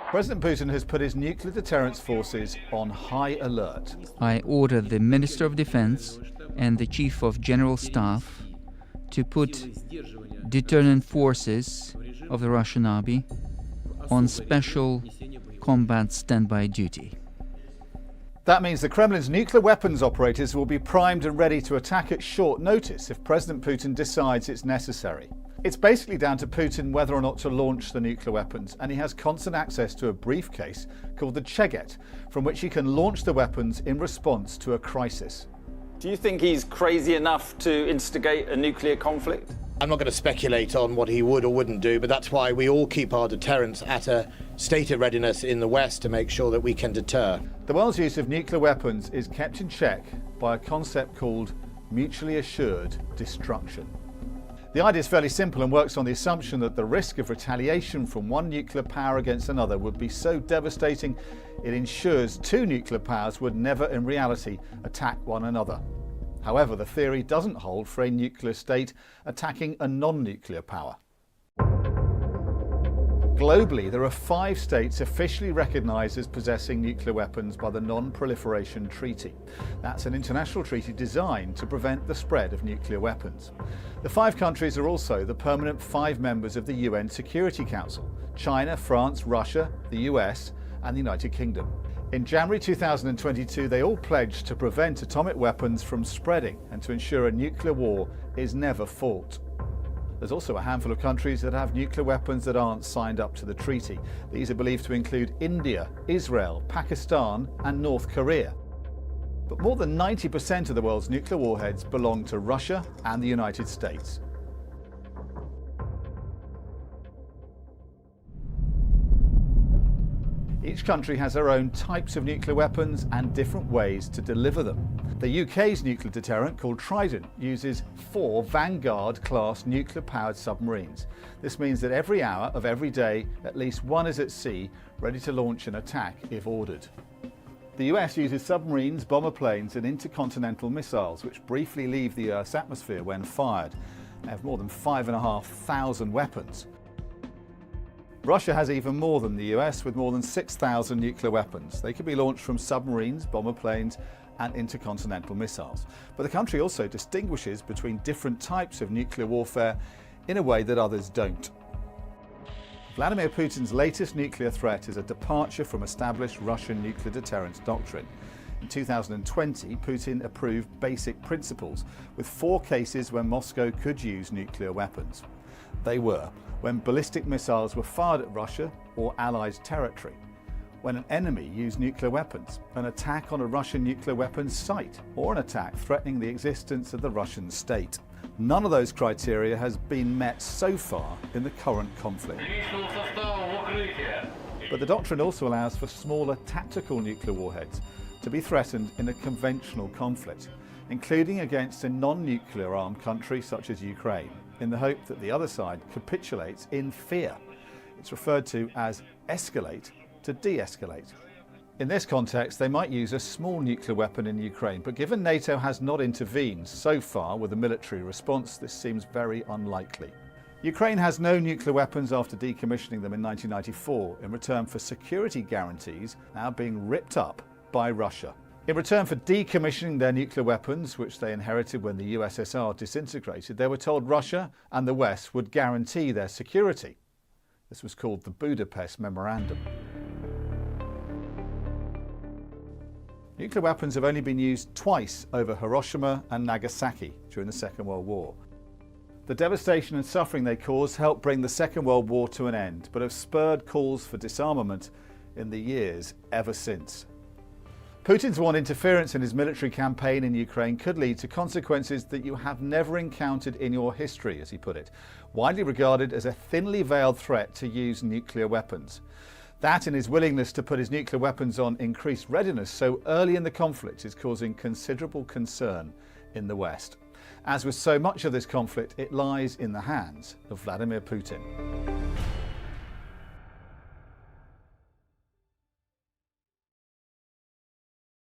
President Putin has put his nuclear deterrence forces on high alert. I order the Minister of Defense and the Chief of General Staff to put deterrent forces of the Russian army on special combat standby duty. That means the Kremlin's nuclear weapons operators will be primed and ready to attack at short notice if President Putin decides it's necessary. It's basically down to Putin whether or not to launch the nuclear weapons, and he has constant access to a briefcase called the Cheget, from which he can launch the weapons in response to a crisis. Do you think he's crazy enough to instigate a nuclear conflict? I'm not going to speculate on what he would or wouldn't do, but that's why we all keep our deterrence at a state of readiness in the West to make sure that we can deter. The world's use of nuclear weapons is kept in check by a concept called mutually assured destruction. The idea is fairly simple and works on the assumption that the risk of retaliation from one nuclear power against another would be so devastating it ensures two nuclear powers would never in reality attack one another. However, the theory doesn't hold for a nuclear state attacking a non-nuclear power. Globally, there are 5 states officially recognised as possessing nuclear weapons by the Non-Proliferation Treaty. That's an international treaty designed to prevent the spread of nuclear weapons. The 5 countries are also the permanent 5 members of the UN Security Council: China, France, Russia, the US and the United Kingdom. In January 2022, they all pledged to prevent atomic weapons from spreading and to ensure a nuclear war is never fought. There's also a handful of countries that have nuclear weapons that aren't signed up to the treaty. These are believed to include India, Israel, Pakistan and North Korea. But more than 90% of the world's nuclear warheads belong to Russia and the United States. Each country has their own types of nuclear weapons and different ways to deliver them. The UK's nuclear deterrent, called Trident, uses 4 Vanguard-class nuclear-powered submarines. This means that every hour of every day, at least one is at sea, ready to launch an attack if ordered. The US uses submarines, bomber planes and intercontinental missiles, which briefly leave the Earth's atmosphere when fired. They have more than 5,500 weapons. Russia has even more than the US, with more than 6,000 nuclear weapons. They can be launched from submarines, bomber planes and intercontinental missiles. But the country also distinguishes between different types of nuclear warfare in a way that others don't. Vladimir Putin's latest nuclear threat is a departure from established Russian nuclear deterrence doctrine. In 2020, Putin approved basic principles with 4 cases when Moscow could use nuclear weapons. They were when ballistic missiles were fired at Russia or Allied territory, when an enemy used nuclear weapons, an attack on a Russian nuclear weapons site, or an attack threatening the existence of the Russian state. None of those criteria has been met so far in the current conflict. But the doctrine also allows for smaller tactical nuclear warheads to be threatened in a conventional conflict, including against a non-nuclear armed country such as Ukraine, in the hope that the other side capitulates in fear. It's referred to as escalate to de-escalate. In this context, they might use a small nuclear weapon in Ukraine, but given NATO has not intervened so far with a military response, this seems very unlikely. Ukraine has no nuclear weapons after decommissioning them in 1994 in return for security guarantees now being ripped up by Russia. In return for decommissioning their nuclear weapons, which they inherited when the USSR disintegrated, they were told Russia and the West would guarantee their security. This was called the Budapest Memorandum. Nuclear weapons have only been used twice over Hiroshima and Nagasaki during the Second World War. The devastation and suffering they caused helped bring the Second World War to an end, but have spurred calls for disarmament in the years ever since. Putin's warned interference in his military campaign in Ukraine could lead to consequences that you have never encountered in your history, as he put it, widely regarded as a thinly veiled threat to use nuclear weapons. That and his willingness to put his nuclear weapons on increased readiness so early in the conflict is causing considerable concern in the West. As with so much of this conflict, it lies in the hands of Vladimir Putin.